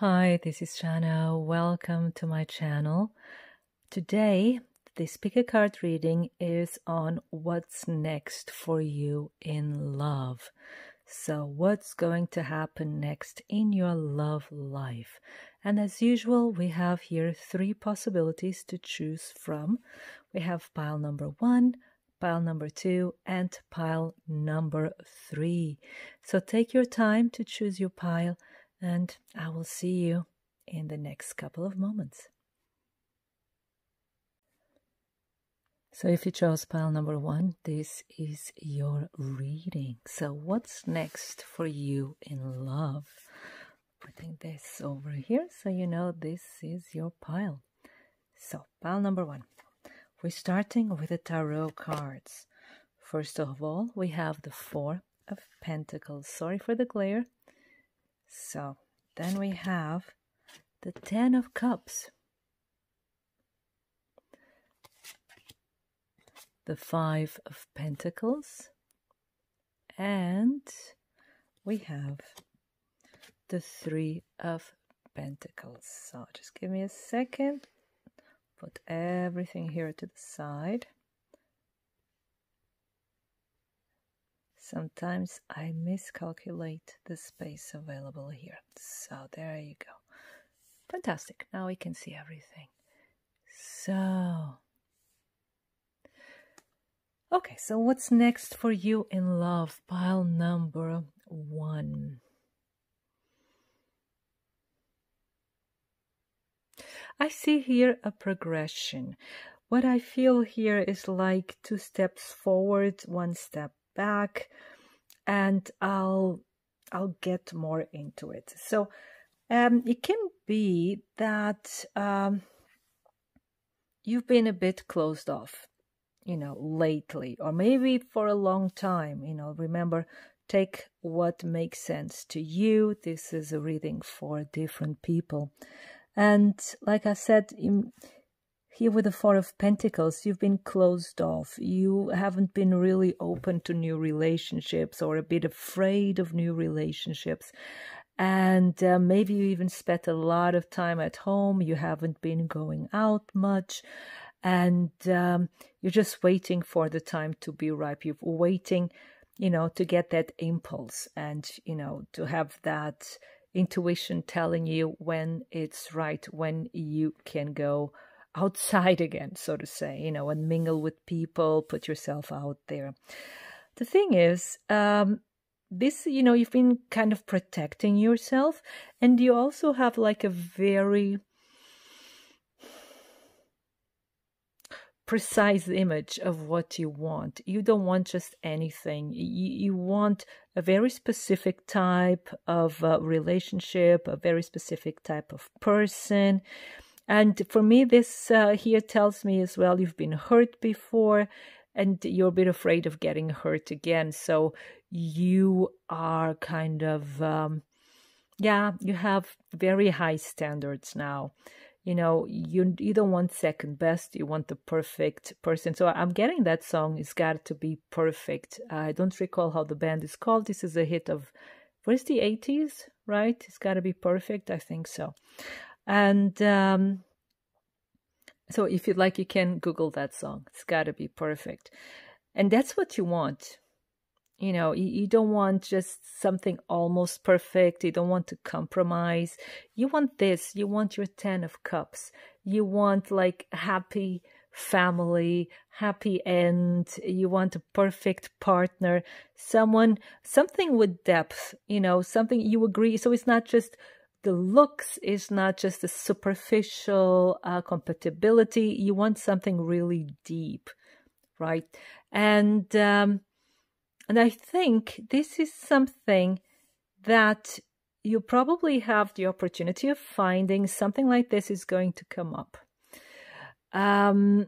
Hi, this is Shannah. Welcome to my channel. Today, this pick a card reading is on what's next for you in love. So, what's going to happen next in your love life? And as usual, we have here three possibilities to choose from. We have pile number 1, pile number 2, and pile number 3. So, take your time to choose your pile, and I will see you in the next couple of moments. So if you chose pile number 1, this is your reading. So what's next for you in love? Putting this over here so you know this is your pile. So pile number 1. We're starting with the tarot cards. First of all, we have the 4 of Pentacles. Sorry for the glare. So then we have the 10 of Cups, the 5 of Pentacles, and we have the 3 of Pentacles. So just give me a second, put everything here to the side. Sometimes I miscalculate the space available here. So there you go. Fantastic. Now we can see everything. So, okay, so what's next for you in love? Pile number 1. I see here a progression. What I feel here is like 2 steps forward, 1 step back, and I'll get more into it. So it can be that you've been a bit closed off, lately, or maybe for a long time. Remember, take what makes sense to you. This is a reading for different people. And like I said, here with the 4 of Pentacles, you've been closed off. You haven't been really open to new relationships, or a bit afraid of new relationships. And maybe you even spent a lot of time at home. You haven't been going out much. And you're just waiting for the time to be ripe. You're waiting, to get that impulse and, to have that intuition telling you when it's right, when you can go outside again, so to say, and mingle with people, put yourself out there. The thing is, this, you've been kind of protecting yourself, and you also have like a very precise image of what you want. You don't want just anything. You want a very specific type of relationship, a very specific type of person. And for me, this here tells me as well, you've been hurt before and you're a bit afraid of getting hurt again. So you are kind of, you have very high standards now. You don't want second best, you want the perfect person. So I'm getting that song, It's Got to Be Perfect. I don't recall how the band is called. This is a hit of, what is the 80s, right? It's Got to Be Perfect, I think so. And so if you'd like, you can Google that song. It's got to be perfect. And that's what you want. You don't want just something almost perfect. You don't want to compromise. You want this. You want your 10 of Cups. You want like happy family, happy end. You want a perfect partner, something with depth, something you agree. So it's not just the looks, is not just the superficial compatibility. You want something really deep, right? And I think this is something that you probably have the opportunity of finding. Something like this is going to come up. And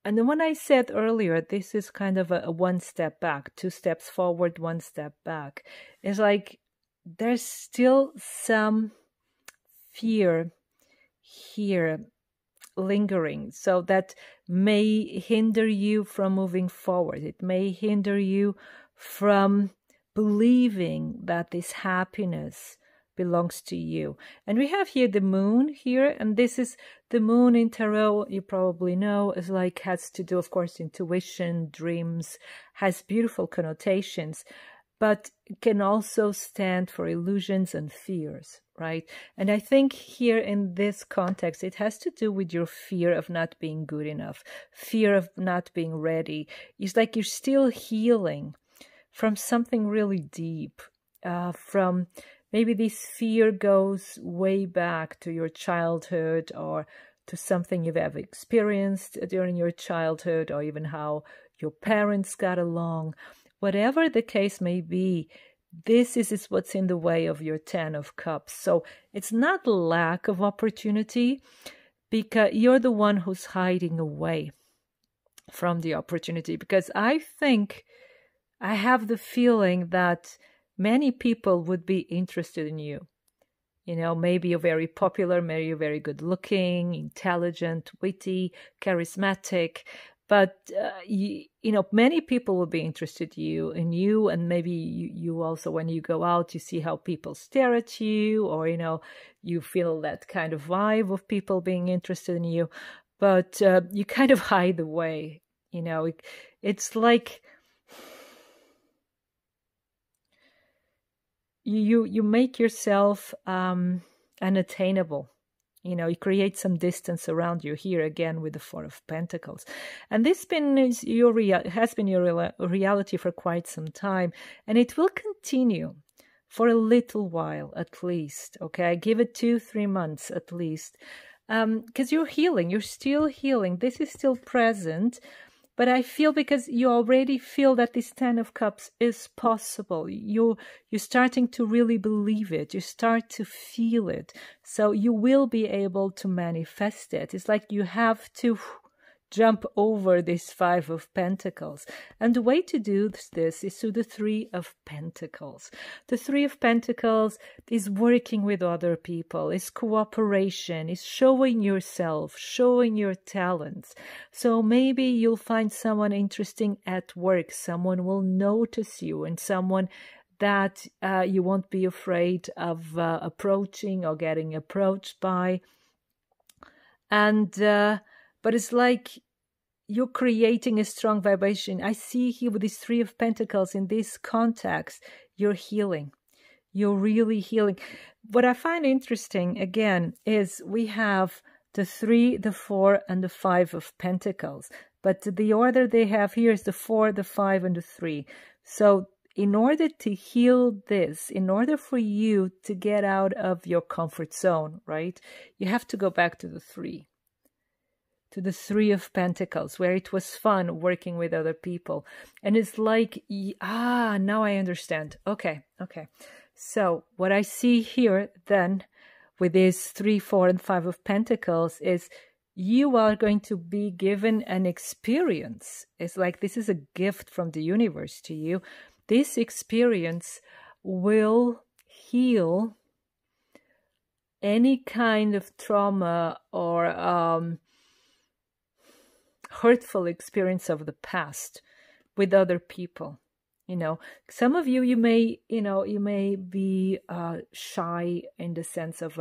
then when I said earlier, this is kind of a 1 step back, 2 steps forward, 1 step back. It's like there's still some fear here lingering, so that may hinder you from moving forward. It may hinder you from believing that this happiness belongs to you. And we have here the moon here, and this is the moon in tarot, you probably know, is like, has to do, of course, intuition, dreams, has beautiful connotations, but can also stand for illusions and fears, right? And I think here in this context, it has to do with your fear of not being good enough, fear of not being ready. It's like you're still healing from something really deep, from maybe this fear goes way back to your childhood, or to something you've ever experienced during your childhood, or even how your parents got along. Whatever the case may be, this is what's in the way of your 10 of Cups. So it's not lack of opportunity, because you're the one who's hiding away from the opportunity. Because I think, I have the feeling that many people would be interested in you. You know, maybe you're very popular, maybe you're very good looking, intelligent, witty, charismatic. But, you know, many people will be interested in you, and maybe you also, when you go out, you see how people stare at you, or, you know, you feel that kind of vibe of people being interested in you, but you kind of hide away. You know, it's like you make yourself unattainable. You know, you create some distance around you here again with the Four of Pentacles. And this has been your reality for quite some time. And it will continue for a little while at least. Okay, give it 2-3 months at least. Because you're healing. You're still healing. This is still present. But I feel, because you already feel that this 10 of Cups is possible. You're starting to really believe it. You start to feel it. So you will be able to manifest it. It's like you have to jump over this 5 of Pentacles. And the way to do this is through the 3 of Pentacles. The 3 of Pentacles is working with other people, is cooperation, is showing yourself, showing your talents. So maybe you'll find someone interesting at work, someone will notice you, and someone that you won't be afraid of approaching or getting approached by. And but it's like you're creating a strong vibration. I see here with these 3 of Pentacles in this context, you're healing. You're really healing. What I find interesting, again, is we have the 3, the 4, and the 5 of Pentacles. But the order they have here is the 4, the 5, and the 3. So in order to heal this, in order for you to get out of your comfort zone, right, you have to go back to the 3. To the 3 of Pentacles, where it was fun working with other people. And it's like, now I understand. Okay. So what I see here then with these 3, 4, and 5 of Pentacles is you are going to be given an experience. It's like this is a gift from the universe to you. This experience will heal any kind of trauma or hurtful experience of the past with other people. You know, some of you may be shy in the sense of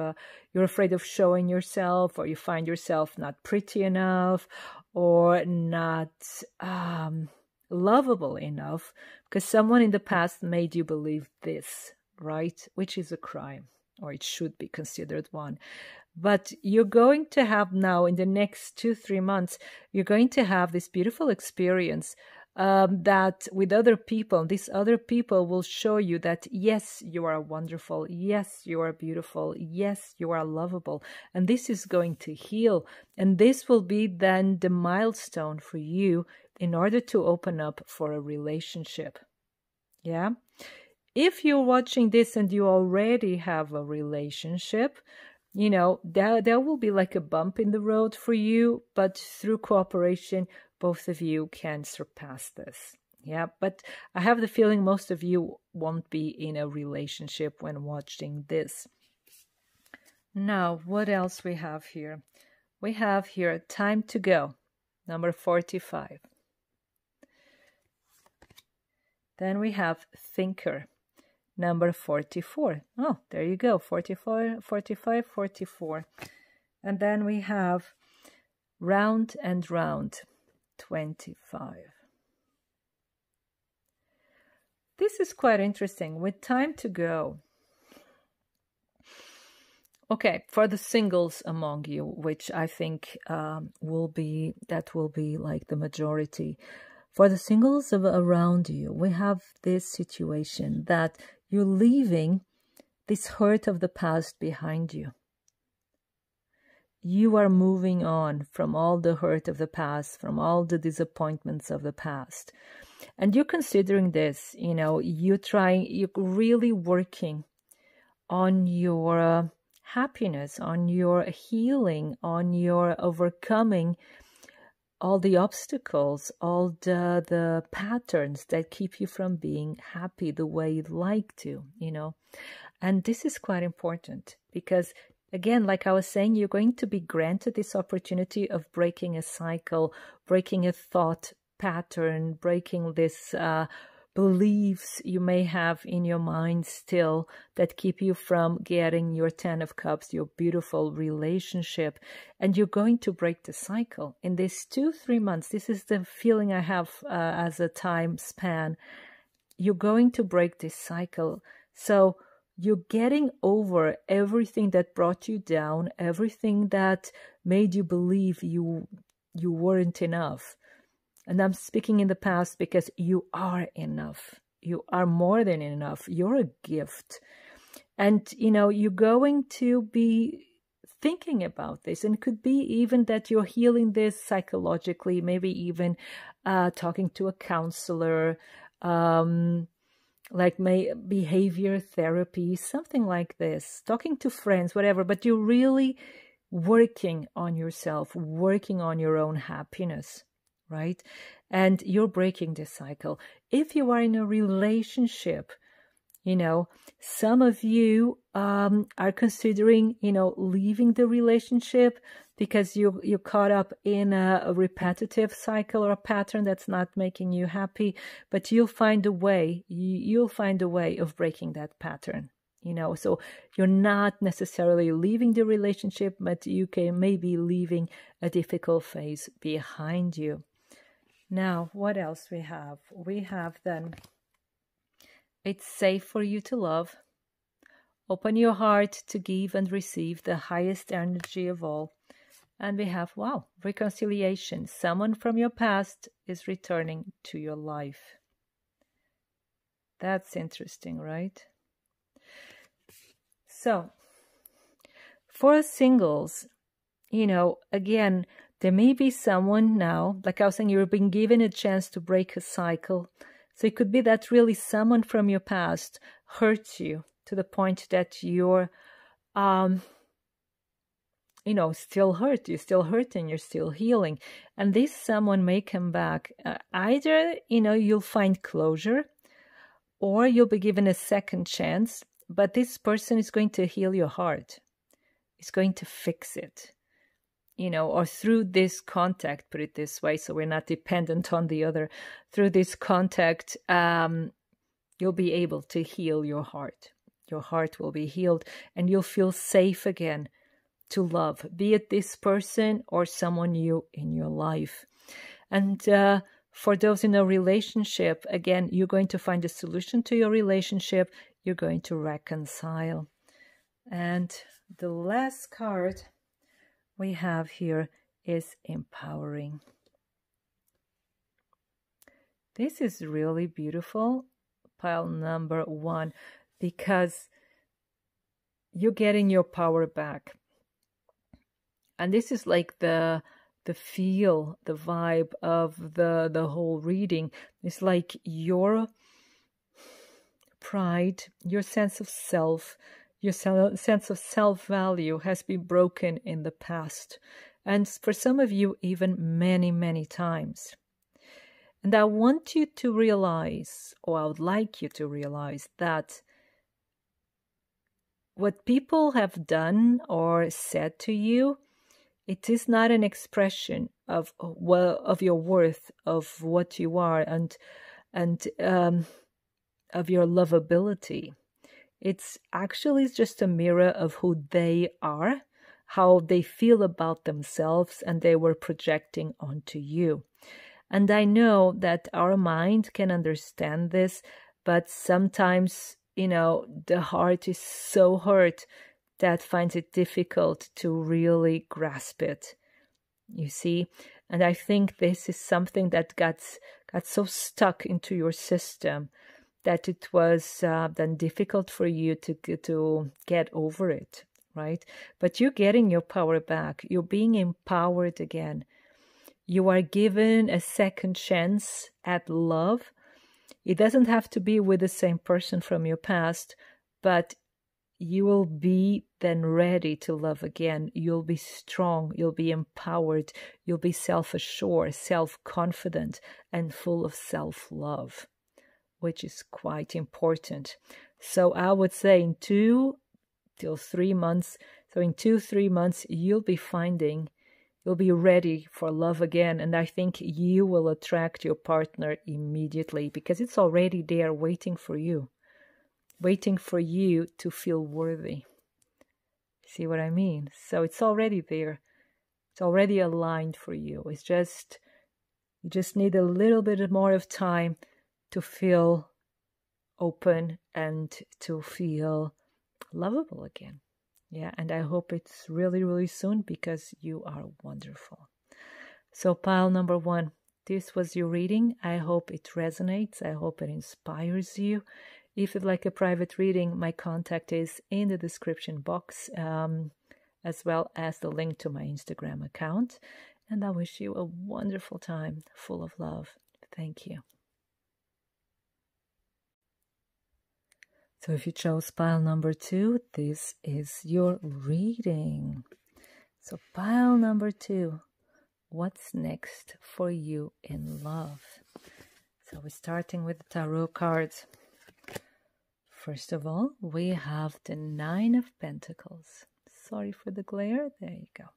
you're afraid of showing yourself, or you find yourself not pretty enough, or not lovable enough, because someone in the past made you believe this, right? Which is a crime, or it should be considered one. But you're going to have now, in the next 2-3 months, you're going to have this beautiful experience that with other people, these other people will show you that, yes, you are wonderful. Yes, you are beautiful. Yes, you are lovable. And this is going to heal. And this will be then the milestone for you in order to open up for a relationship. Yeah. If you're watching this and you already have a relationship, you know, there will be like a bump in the road for you, but through cooperation, both of you can surpass this. Yeah, but I have the feeling most of you won't be in a relationship when watching this. Now, what else we have here? We have here Time to Go, number 45. Then we have Thinker, number 44. Oh, there you go, 44, 45, 44. And then we have round and round, 25. This is quite interesting, with time to go. Okay, for the singles among you, which I think will be like the majority. For the singles around you, we have this situation that you're leaving this hurt of the past behind you. You are moving on from all the hurt of the past, from all the disappointments of the past. And you're considering this, you're really working on your happiness, on your healing, on your overcoming all the obstacles, all the patterns that keep you from being happy the way you'd like to, And this is quite important because, again, like I was saying, you're going to be granted this opportunity of breaking a cycle, breaking a thought pattern, breaking this beliefs you may have in your mind still that keep you from getting your 10 of Cups, your beautiful relationship. And you're going to break the cycle in these 2-3 months. This is the feeling I have as a time span. You're going to break this cycle. So you're getting over everything that brought you down, everything that made you believe you weren't enough. And I'm speaking in the past because you are enough. You are more than enough. You're a gift. And, you're going to be thinking about this. And it could be even that you're healing this psychologically, maybe even talking to a counselor, like behavior therapy, something like this, talking to friends, whatever. But you're really working on yourself, working on your own happiness. Right? And you're breaking this cycle. If you are in a relationship, some of you are considering, leaving the relationship because you're caught up in a repetitive cycle or a pattern that's not making you happy, but you'll find a way of breaking that pattern. So you're not necessarily leaving the relationship, but you can maybe leaving a difficult phase behind you. Now, what else we have? We have then, it's safe for you to love. Open your heart to give and receive the highest energy of all. And we have, wow, reconciliation. Someone from your past is returning to your life. That's interesting, right? So, for singles, again, there may be someone now, like I was saying, you've been given a chance to break a cycle. So it could be that really someone from your past hurt you to the point that you're, still hurt. You're still hurting. You're still healing. And this someone may come back. Either, you'll find closure or you'll be given a second chance. But this person is going to heal your heart. It's going to fix it. Or through this contact, put it this way, so we're not dependent on the other. Through this contact, you'll be able to heal your heart. Your heart will be healed and you'll feel safe again to love, be it this person or someone new in your life. And for those in a relationship, again, you're going to find a solution to your relationship. You're going to reconcile. And the last card we have here is empowering. This is really beautiful, pile number 1, because you're getting your power back. And this is like the feel, the vibe of the whole reading. It's like your pride, your sense of self, your sense of self-value has been broken in the past. And for some of you, even many, many times. And I want you to realize, or I would like you to realize, that what people have done or said to you, it is not an expression of your worth, of what you are, and of your lovability. It's actually just a mirror of who they are, how they feel about themselves, and they were projecting onto you. And I know that our mind can understand this, but sometimes, the heart is so hurt that finds it difficult to really grasp it. You see? And I think this is something that got so stuck into your system that it was then difficult for you to get over it, right? But you're getting your power back. You're being empowered again. You are given a second chance at love. It doesn't have to be with the same person from your past, but you will be then ready to love again. You'll be strong, you'll be empowered, you'll be self-assured, self-confident, and full of self-love, which is quite important. So I would say in 2 till 3 months, so in 2-3 months, you'll be ready for love again. And I think you will attract your partner immediately because it's already there waiting for you to feel worthy. See what I mean? So it's already there. It's already aligned for you. You just need a little bit more of time to feel open and to feel lovable again. Yeah, and I hope it's really, really soon because you are wonderful. So pile number 1, this was your reading. I hope it resonates. I hope it inspires you. If you'd like a private reading, my contact is in the description box, as well as the link to my Instagram account. And I wish you a wonderful time full of love. Thank you. So if you chose pile number 2, this is your reading. So pile number 2, what's next for you in love? So we're starting with the tarot cards. First of all, we have the 9 of Pentacles. Sorry for the glare. There you go.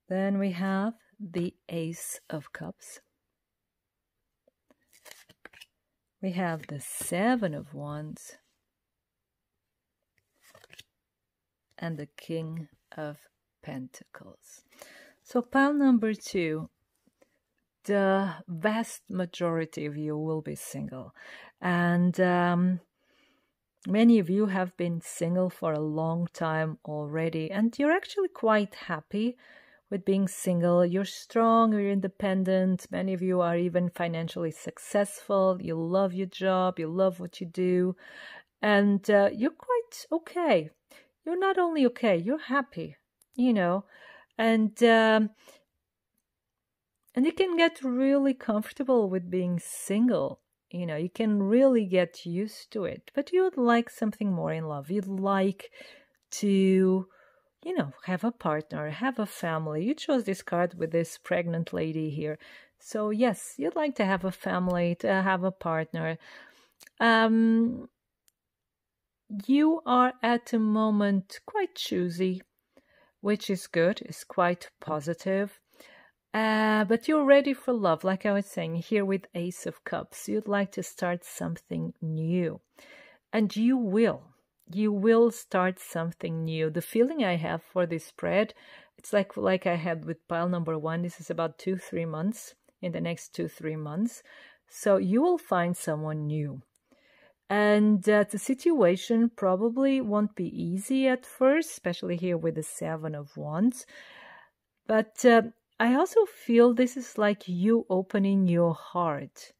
Then we have the Ace of Cups. We have the 7 of Wands. And the King of Pentacles. So pile number 2, the vast majority of you will be single. And many of you have been single for a long time already, and you're actually quite happy with being single. You're strong, you're independent. Many of you are even financially successful. You love your job, you love what you do, and you're quite okay. You're not only okay, you're happy, and you can get really comfortable with being single. You can really get used to it, but you would like something more in love. You'd like to, have a partner, have a family. You chose this card with this pregnant lady here. So yes, you'd like to have a family, to have a partner. You are at the moment quite choosy, which is good, it's quite positive. But you're ready for love, like I was saying here with Ace of Cups. You'd like to start something new. And you will. You will start something new. The feeling I have for this spread, it's like I had with pile number 1. This is about 2-3 months, in the next 2-3 months. So you will find someone new. And the situation probably won't be easy at first, especially here with the 7 of Wands. But I also feel this is like you opening your heart.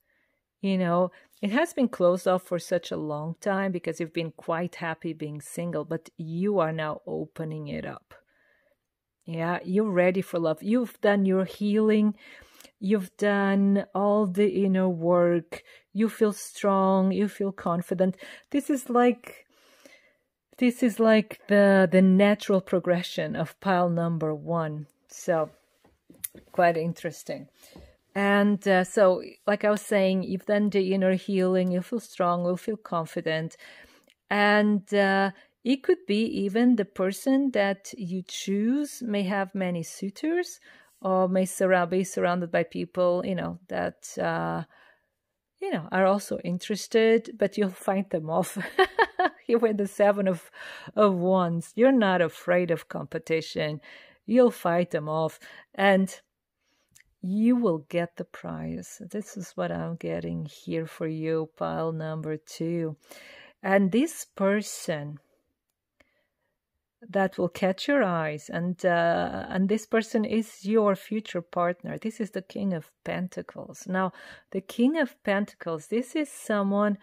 It has been closed off for such a long time because you've been quite happy being single, but you are now opening it up. Yeah, you're ready for love. You've done your healing. You've done all the inner work. You feel strong. You feel confident. This is like the natural progression of pile number 1. So quite interesting. And so, like I was saying, you've done the inner healing. You feel strong. You feel confident. And it could be even the person that you choose may have many suitors, or may be surrounded by people, that, are also interested, but you'll find them off. With the Seven of Wands, you're not afraid of competition. You'll fight them off, and you will get the prize. This is what I'm getting here for you, pile number 2. And this person that will catch your eyes, and this person is your future partner. This is the King of Pentacles. Now, the King of Pentacles, this is someone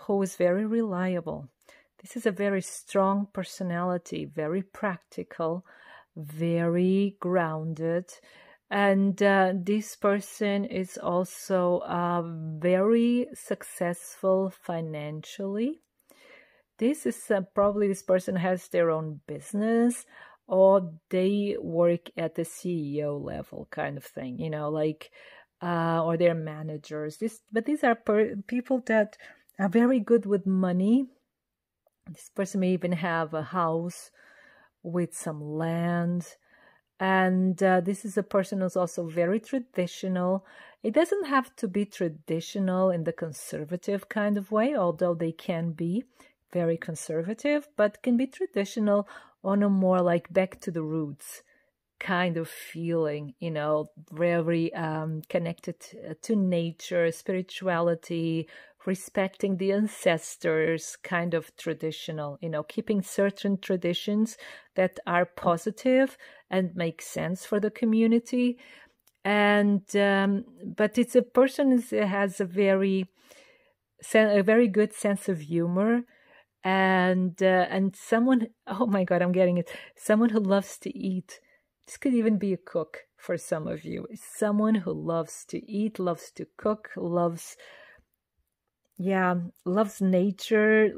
who is very reliable. This is a very strong personality, very practical, very grounded. And this person is also very successful financially. This is probably this person has their own business, or they work at the CEO level kind of thing, you know, like, or they're managers. But these are people that are very good with money. This person may even have a house with some land. And this is a person who's also very traditional. It doesn't have to be traditional in the conservative kind of way, although they can be very conservative, but can be traditional on a more like back to the roots kind of feeling, you know, very connected to nature, spirituality, respecting the ancestors, kind of traditional, you know, keeping certain traditions that are positive and make sense for the community. And but it's a person who has a very good sense of humor, and someone, oh my God, I'm getting it, someone who loves to eat. This could even be a cook for some of you. Someone who loves to eat, loves to cook, loves nature.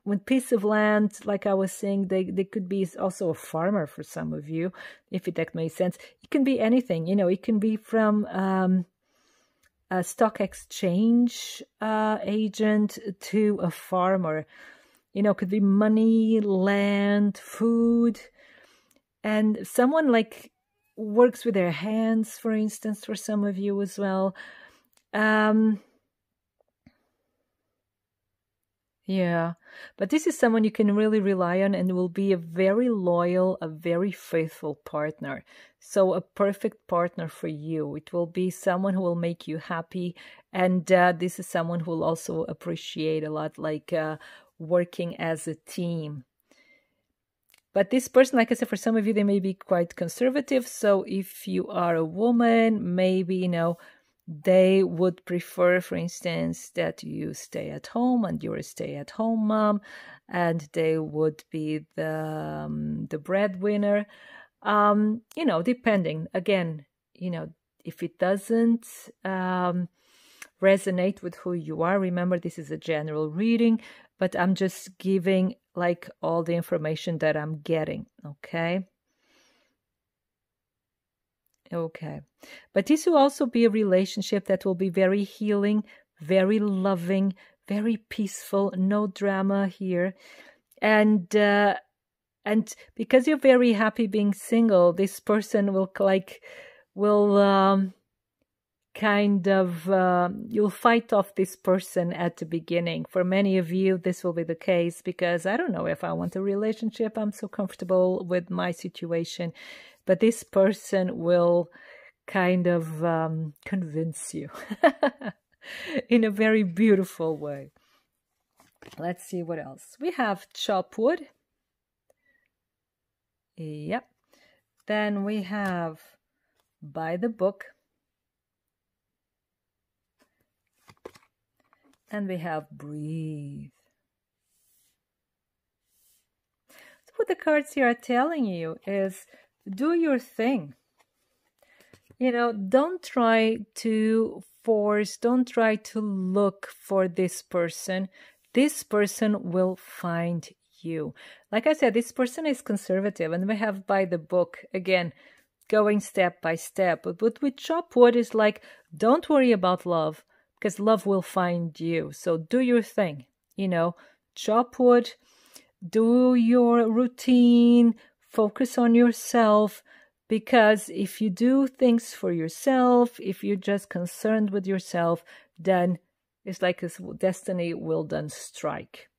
With piece of land, like I was saying, they could be also a farmer for some of you, if that makes sense. It can be anything, you know. It can be from a stock exchange agent to a farmer. You know, could be money, land, food, and someone like works with their hands, for instance, for some of you as well. Yeah, but this is someone you can really rely on and will be a very loyal, a very faithful partner. So a perfect partner for you. It will be someone who will make you happy. And this is someone who will also appreciate a lot, like working as a team. But this person, like I said, for some of you, they may be quite conservative. So if you are a woman, maybe, you know, they would prefer, for instance, that you stay at home and you're a stay-at-home mom, and they would be the breadwinner. You know, depending, again, you know, if it doesn't resonate with who you are, remember, this is a general reading, but I'm just giving like all the information that I'm getting, okay? Okay. But this will also be a relationship that will be very healing, very loving, very peaceful, no drama here. And because you're very happy being single, this person will you'll fight off this person at the beginning. For many of you, this will be the case because I don't know if I want a relationship. I'm so comfortable with my situation. But this person will kind of convince you in a very beautiful way. Let's see what else. We have chop wood. Yep. Then we have by the book. And we have breathe. So what the cards here are telling you is do your thing. You know, don't try to force, don't try to look for this person. This person will find you. Like I said, this person is conservative, and we have by the book, again, going step by step. But with chop wood is like, don't worry about love, because love will find you. So do your thing, you know, chop wood, do your routine, focus on yourself, because if you do things for yourself, if you're just concerned with yourself, then it's like a destiny will then strike.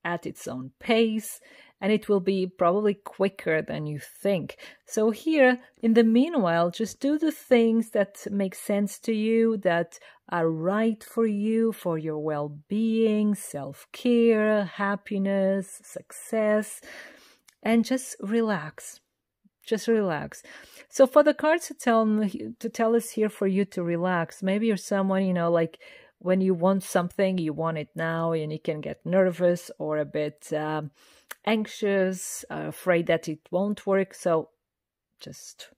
at its own pace, and it will be probably quicker than you think. So here, in the meanwhile, just do the things that make sense to you, that are right for you, for your well-being, self-care, happiness, success, and just relax. Just relax. So for the cards to tell us here for you to relax, maybe you're someone, like when you want something, you want it now, and you can get nervous or a bit anxious, afraid that it won't work. So just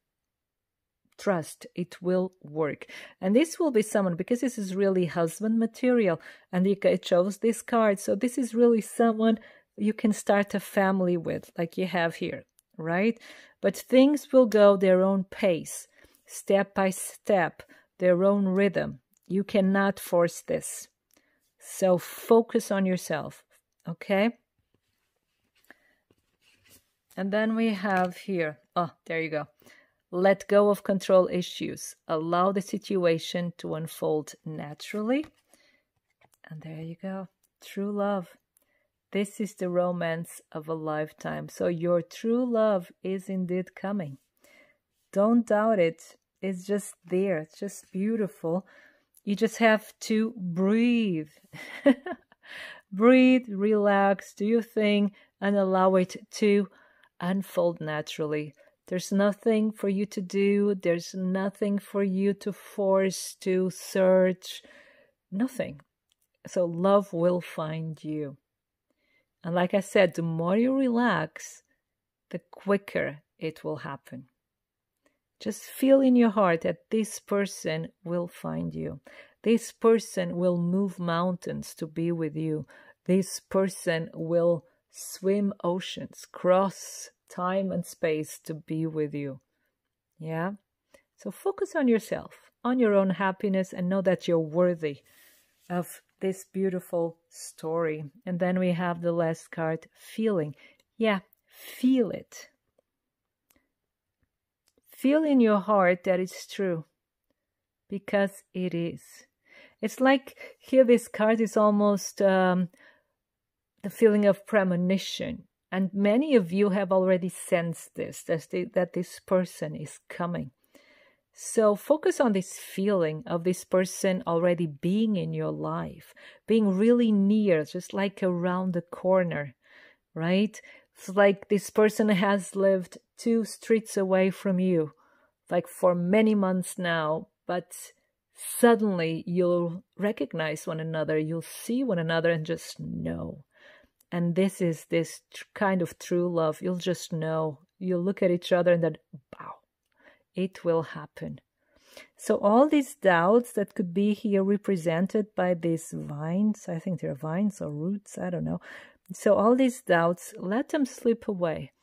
trust it will work. And this will be someone, because this is really husband material, and it shows this card. So this is really someone you can start a family with, like you have here, right? But things will go their own pace, step by step, their own rhythm. You cannot force this. So focus on yourself, okay? And then we have here, oh, there you go. Let go of control issues. Allow the situation to unfold naturally. And there you go. True love. This is the romance of a lifetime. So your true love is indeed coming. Don't doubt it. It's just there. It's just beautiful. You just have to breathe. Breathe, relax, do your thing, and allow it to unfold naturally. There's nothing for you to do. There's nothing for you to force, to search. Nothing. So love will find you. And like I said, the more you relax, the quicker it will happen. Just feel in your heart that this person will find you. This person will move mountains to be with you. This person will swim oceans, cross time and space to be with you. Yeah? So focus on yourself, on your own happiness, and know that you're worthy of this beautiful story. And then we have the last card, feeling. Yeah, feel it. Feel in your heart that it's true, because it is. It's like here this card is almost the feeling of premonition. And many of you have already sensed this, that this person is coming. So focus on this feeling of this person already being in your life, being really near, just like around the corner, right? It's like this person has lived 2 streets away from you, like for many months now, but suddenly you'll recognize one another, you'll see one another and just know. And this is this kind of true love. You'll just know. You'll look at each other and then, wow, it will happen. So all these doubts that could be here represented by these vines, I think they're vines or roots, I don't know. So all these doubts, let them slip away.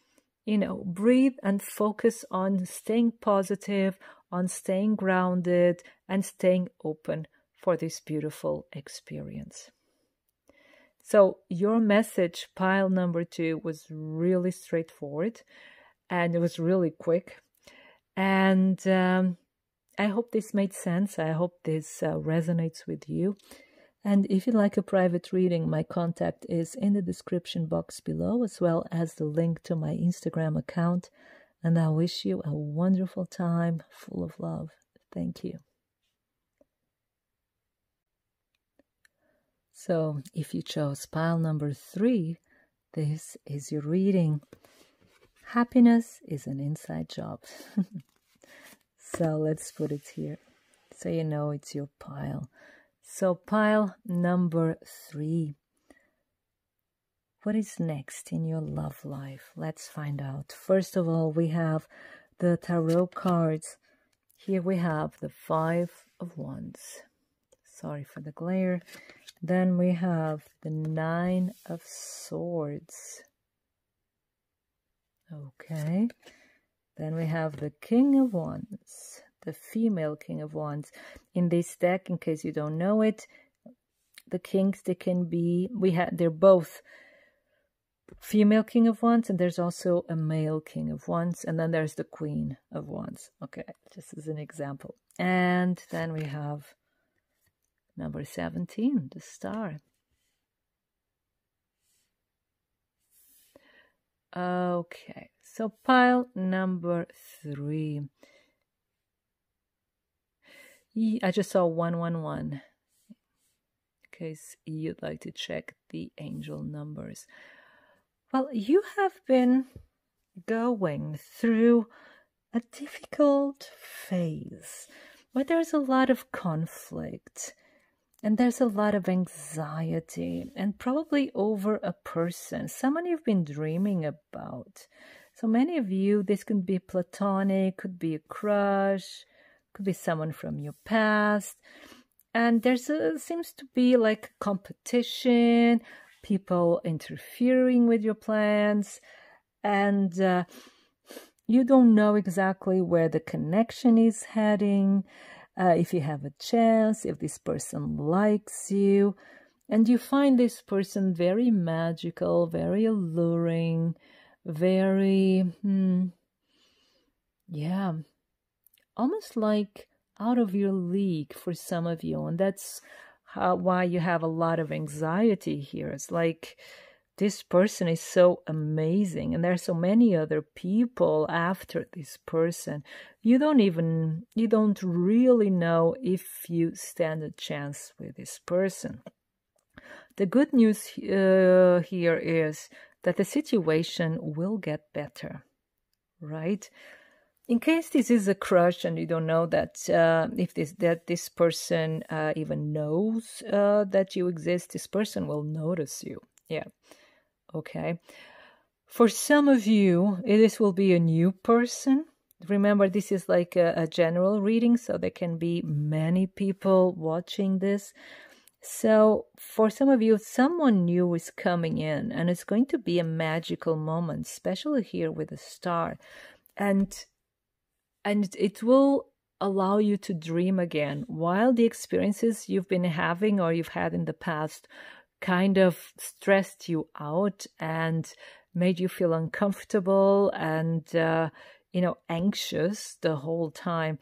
Breathe and focus on staying positive, on staying grounded, and staying open for this beautiful experience. So your message, pile number 2, was really straightforward, and it was really quick. And I hope this made sense. I hope this resonates with you. And if you'd like a private reading, my contact is in the description box below, as well as the link to my Instagram account. And I wish you a wonderful time full of love. Thank you. So if you chose pile number 3, this is your reading. Happiness is an inside job. So let's put it here so you know it's your pile. So pile number 3. What is next in your love life? Let's find out. First of all, we have the tarot cards. Here we have the 5 of Wands. Sorry for the glare. Then we have the 9 of Swords. Okay. Then we have the King of Wands, the female King of Wands. In this deck, in case you don't know it, the kings, they can be, they're both female King of Wands, and there's also a male King of Wands, and then there's the Queen of Wands. Okay, just as an example. And then we have number 17, the Star. Okay, so pile number 3. I just saw 111 in case you'd like to check the angel numbers. Well, you have been going through a difficult phase where there's a lot of conflict and there's a lot of anxiety, and probably over a person, someone you've been dreaming about. So many of you, this could be platonic, could be a crush, could be someone from your past. And there's seems to be like competition, people interfering with your plans, and you don't know exactly where the connection is heading, if you have a chance, if this person likes you. And you find this person very magical, very alluring, very, yeah, almost like out of your league for some of you. And that's why you have a lot of anxiety here. It's like this person is so amazing, and there are so many other people after this person. You don't really know if you stand a chance with this person. The good news here is that the situation will get better, right? In case this is a crush and you don't know that this person even knows that you exist, this person will notice you. Yeah. Okay. For some of you, this will be a new person. Remember, this is like a general reading, so there can be many people watching this. So for some of you, someone new is coming in, and it's going to be a magical moment, especially here with a star. And it will allow you to dream again, while the experiences you've been having or you've had in the past kind of stressed you out and made you feel uncomfortable and anxious the whole time.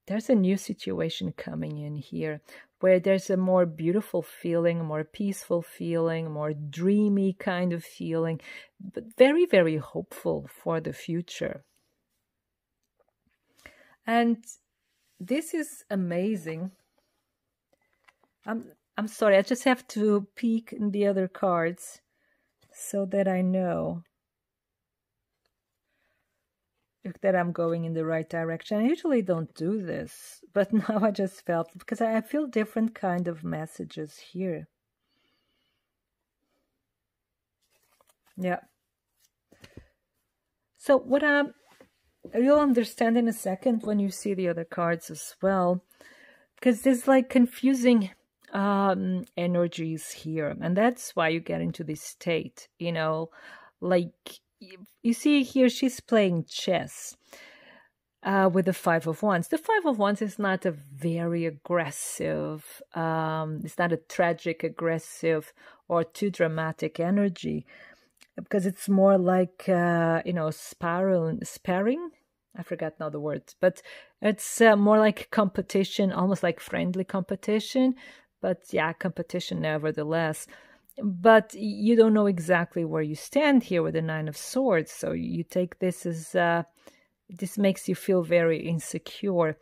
There's a new situation coming in here where there's a more beautiful feeling, a more peaceful feeling, a more dreamy kind of feeling, but very, very hopeful for the future. And this is amazing. I'm sorry, I just have to peek in the other cards so that I know that I'm going in the right direction. I usually don't do this, but now I just felt, because I feel different kind of messages here. Yeah. So what you'll understand in a second when you see the other cards as well, because there's like confusing energies here, and that's why you get into this state, like you see here she's playing chess with the Five of Wands. The Five of Wands is not a very aggressive, it's not a tragic, aggressive, or too dramatic energy, because it's more like sparring. I forgot now the words, but it's more like competition, almost like friendly competition. But yeah, competition nevertheless. But you don't know exactly where you stand here with the Nine of Swords. So you take this as, this makes you feel very insecure.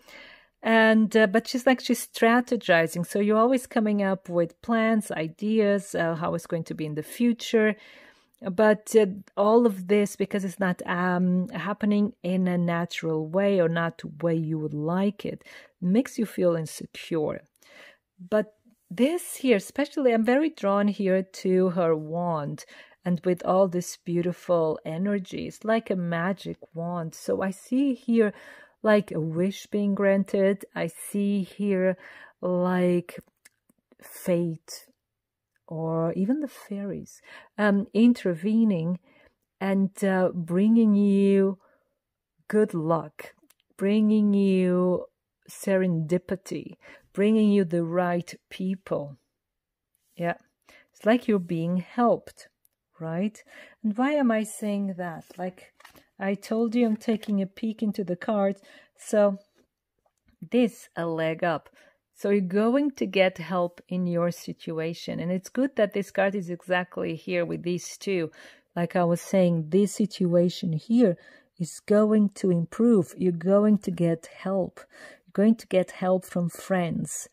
And but she's strategizing. So you're always coming up with plans, ideas, how it's going to be in the future. But all of this, because it's not happening in a natural way or not the way you would like it, makes you feel insecure. But this here, especially, I'm very drawn here to her wand, and with all this beautiful energy, it's like a magic wand. So I see here like a wish being granted. I see here like fate, or even the fairies intervening and bringing you good luck, bringing you serendipity, bringing you the right people. Yeah, it's like you're being helped, right? And why am I saying that? Like I told you, I'm taking a peek into the cards. So this, a leg up. So you're going to get help in your situation. And it's good that this card is exactly here with these two. like I was saying, this situation here is going to improve. You're going to get help. You're going to get help from friends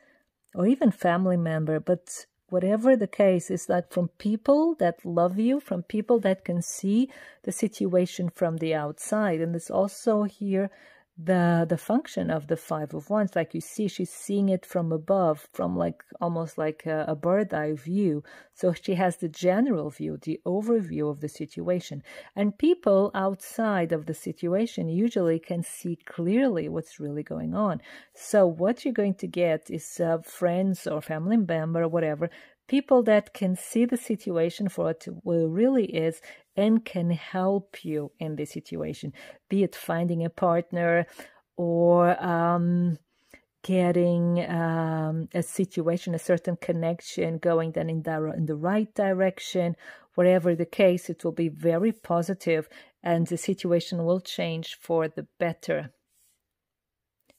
or even family member. But whatever the case is, that from people that love you, from people that can see the situation from the outside. And it's also here the function of the Five of Wands. Like you see, she's seeing it from above, from like almost like a bird eye view. So she has the general view, the overview of the situation. And people outside of the situation usually can see clearly what's really going on. So what you're going to get is friends or family member or whatever, people that can see the situation for what it really is and can help you in this situation, be it finding a partner or getting a situation, a certain connection going then in the right direction. Whatever the case, it will be very positive and the situation will change for the better.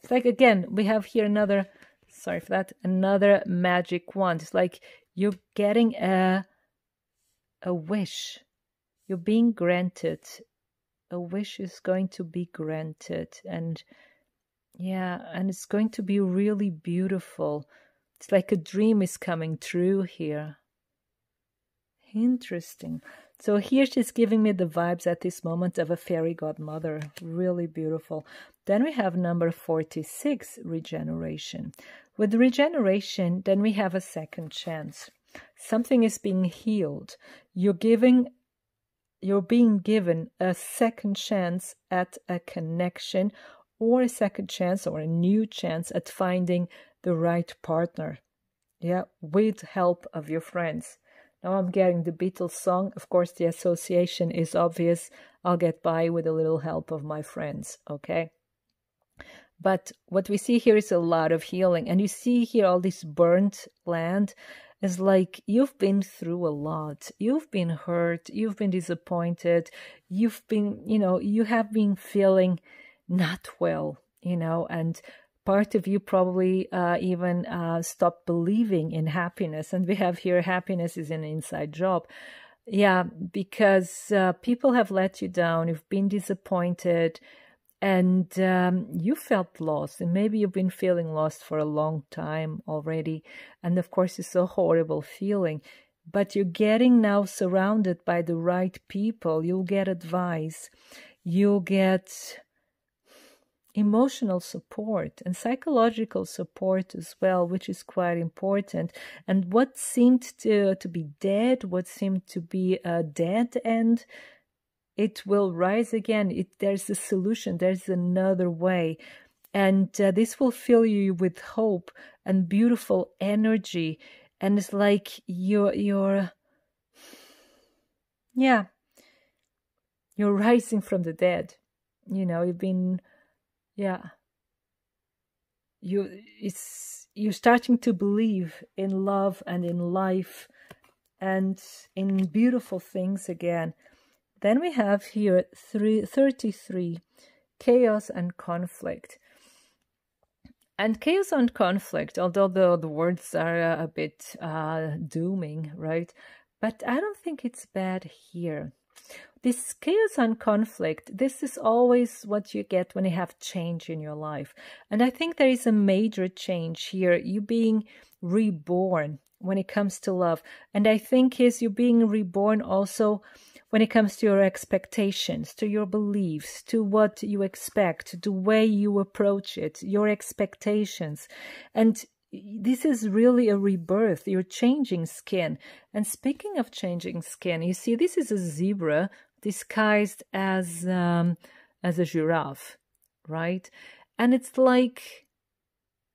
It's like, again, we have here another, sorry for that, another magic wand. It's like you're getting a wish. You're being granted. A wish is going to be granted. And yeah, and it's going to be really beautiful. It's like a dream is coming true here. Interesting. So here she's giving me the vibes at this moment of a fairy godmother. Really beautiful. Then we have number 46, regeneration. With regeneration, then we have a second chance. Something is being healed. You're being given a second chance at a connection, or a second chance or a new chance at finding the right partner. Yeah, with help of your friends. Now I'm getting the Beatles song. Of course, the association is obvious. I'll get by with a little help of my friends, okay? But what we see here is a lot of healing. And you see here all this burnt land. It's like you've been through a lot. You've been hurt. You've been disappointed. You've been, you have been feeling not well, and part of you probably even stopped believing in happiness. And we have here happiness is an inside job. Yeah, because people have let you down. You've been disappointed. And you felt lost, and maybe you've been feeling lost for a long time already. And of course, it's a horrible feeling. But you're getting now surrounded by the right people. You'll get advice. You'll get emotional support and psychological support as well, which is quite important. And what seemed to be dead, what seemed to be a dead end, it will rise again. There's a solution. There's another way. And this will fill you with hope and beautiful energy. And it's like you're rising from the dead. You've been, you're starting to believe in love and in life and in beautiful things again. Then we have here 33, chaos and conflict. And chaos and conflict, although the words are a bit dooming, right? But I don't think it's bad here. This chaos and conflict, this is always what you get when you have change in your life. And I think there is a major change here, you being reborn when it comes to love. And I think you're being reborn also when it comes to your expectations, to your beliefs, to what you expect, the way you approach it, your expectations. And this is really a rebirth. You're changing skin. And speaking of changing skin, you see, this is a zebra disguised as a giraffe, right? And it's like,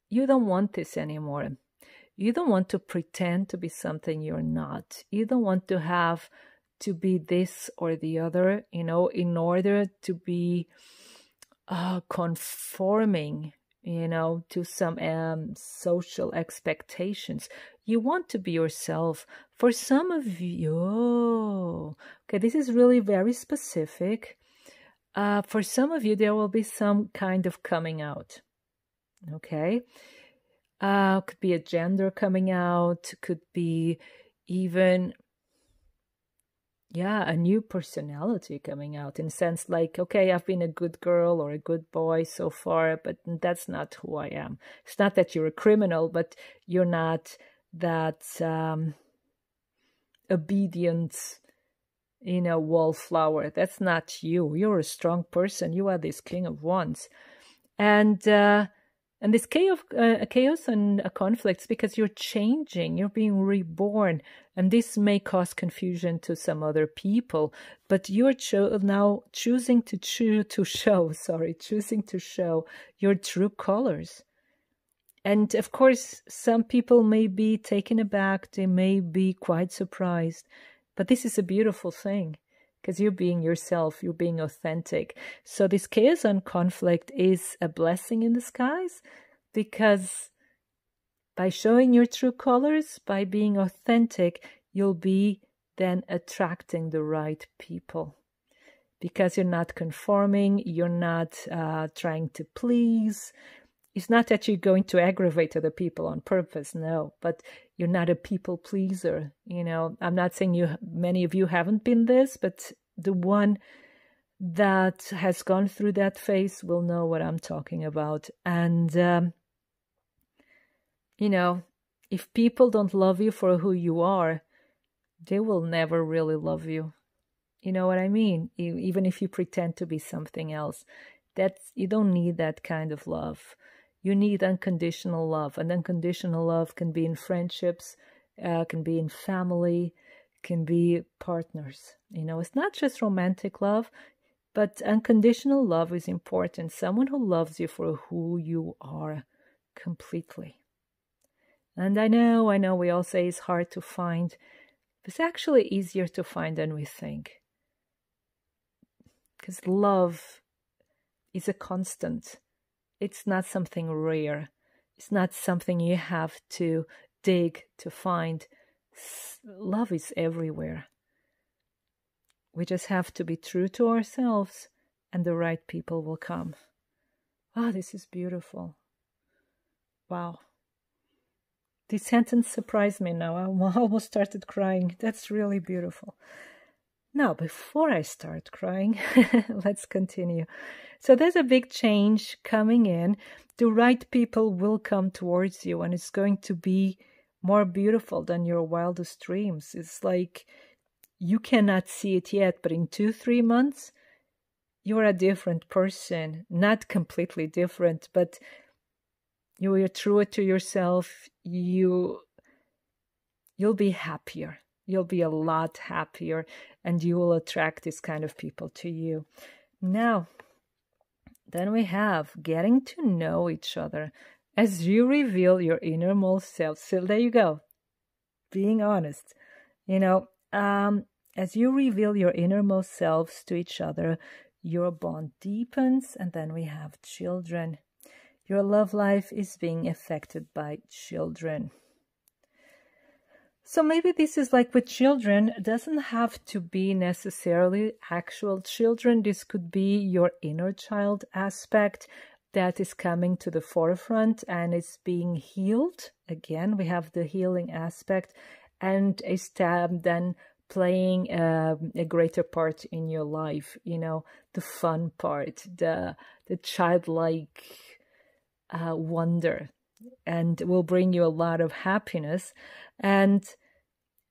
you don't want this anymore. You don't want to pretend to be something you're not. You don't want to have to be this or the other, in order to be conforming, to some social expectations. You want to be yourself. For some of you, okay, this is really very specific. For some of you, there will be some kind of coming out, okay? Could be a gender coming out, could be even yeah, a new personality coming out in a sense like, okay, I've been a good girl or a good boy so far, but that's not who I am. It's not that you're a criminal, but you're not that obedient, wallflower. That's not you. You're a strong person. You are this king of wands. And this chaos and conflicts because you're changing, you're being reborn, and this may cause confusion to some other people. But you're now choosing to show your true colors. And of course, some people may be taken aback; they may be quite surprised. But this is a beautiful thing, because you're being yourself, you're being authentic. So this chaos and conflict is a blessing in disguise, because by showing your true colors, by being authentic, you'll be then attracting the right people. Because you're not conforming, you're not trying to please. It's not that you're going to aggravate other people on purpose, no, but you're not a people pleaser. I'm not saying many of you haven't been this, but the one that has gone through that phase will know what I'm talking about. And, if people don't love you for who you are, they will never really love you. You know what I mean? Even if you pretend to be something else, you don't need that kind of love. You need unconditional love, and unconditional love can be in friendships, can be in family, can be partners. It's not just romantic love, but unconditional love is important. Someone who loves you for who you are completely. And I know we all say it's hard to find. It's actually easier to find than we think. Because love is a constant. It's not something rare. It's not something you have to dig to find. Love is everywhere. We just have to be true to ourselves, and the right people will come. Wow, this is beautiful. Wow. This sentence surprised me now. I almost started crying. That's really beautiful. Now, before I start crying, let's continue. So there's a big change coming in. The right people will come towards you, and it's going to be more beautiful than your wildest dreams. It's like you cannot see it yet, but in 2-3 months, you're a different person. Not completely different, but you're truer to yourself. You'll be happier. You'll be a lot happier, and you will attract this kind of people to you. Now, then we have getting to know each other as you reveal your innermost self. So there you go. Being honest. As you reveal your innermost selves to each other, your bond deepens, and then we have children. Your love life is being affected by children. So maybe this is like with children. It doesn't have to be necessarily actual children. This could be your inner child aspect that is coming to the forefront and it's being healed. Again, we have the healing aspect, and is then playing a greater part in your life. The fun part, the childlike wonder, and will bring you a lot of happiness. And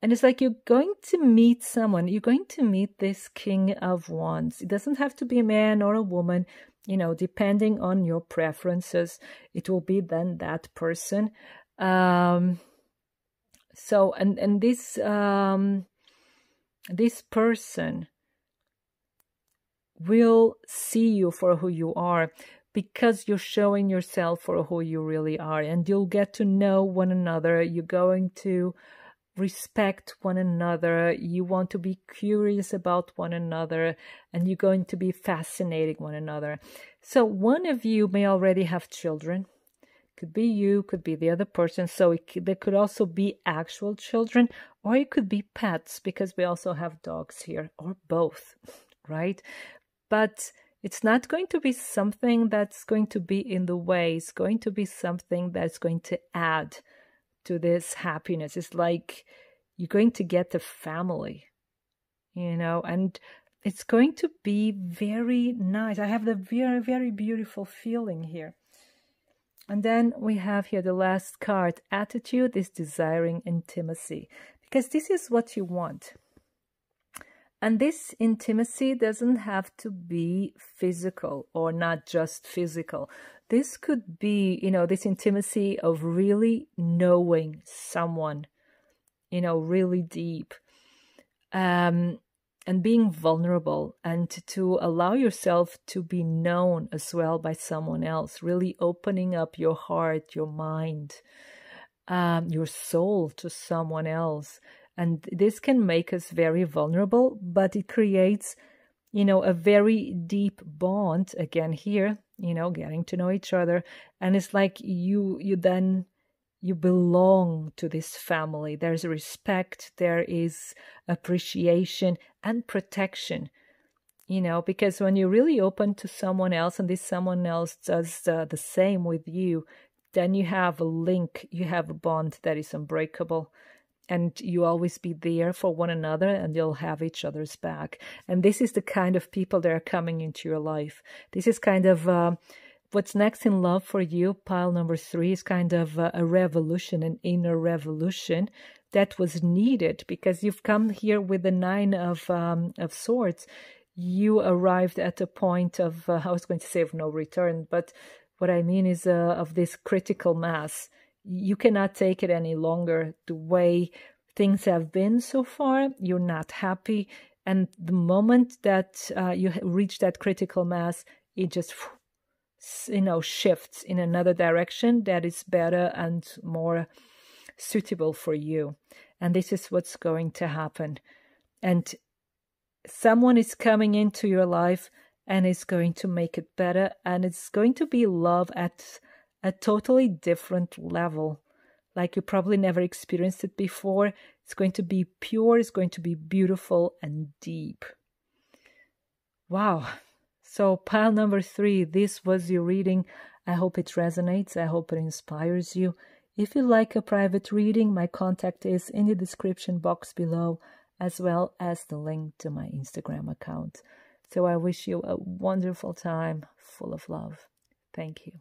it's like you're going to meet someone. You're going to meet this King of Wands. It doesn't have to be a man or a woman, depending on your preferences. It will be then that person. So this person will see you for who you are, because you're showing yourself for who you really are, and you'll get to know one another. You're going to respect one another. You want to be curious about one another, and you're going to be fascinating one another. So one of you may already have children. Could be you, could be the other person. So there could also be actual children, or it could be pets, because we also have dogs here, or both, right? But it's not going to be something that's going to be in the way. It's going to be something that's going to add to this happiness. It's like you're going to get a family. and it's going to be very nice. I have the very, very beautiful feeling here. And then we have here the last card. Attitude is desiring intimacy, because this is what you want. And this intimacy doesn't have to be physical, or not just physical. This could be, this intimacy of really knowing someone, really deep. And being vulnerable, and to allow yourself to be known as well by someone else, really opening up your heart, your mind, your soul to someone else. And this can make us very vulnerable, but it creates, a very deep bond again here, getting to know each other. And it's like you belong to this family. There's respect, there is appreciation and protection, because when you're really open to someone else and this someone else does the same with you, then you have a link, you have a bond that is unbreakable, and you always be there for one another, and you'll have each other's back. And this is the kind of people that are coming into your life. This is kind of what's next in love for you. Pile number 3 is kind of a revolution, an inner revolution that was needed, because you've come here with the 9 of Swords. You arrived at a point of, I was going to say of no return, but what I mean is of this critical mass. You cannot take it any longer. The way things have been so far, you're not happy. And the moment that you reach that critical mass, it just shifts in another direction that is better and more suitable for you. And this is what's going to happen. And someone is coming into your life and is going to make it better, and it's going to be love at a totally different level, like you probably never experienced it before. It's going to be pure, it's going to be beautiful and deep. Wow. So pile number 3, this was your reading. I hope it resonates. I hope it inspires you. If you like a private reading, my contact is in the description box below, as well as the link to my Instagram account. So I wish you a wonderful time full of love. Thank you.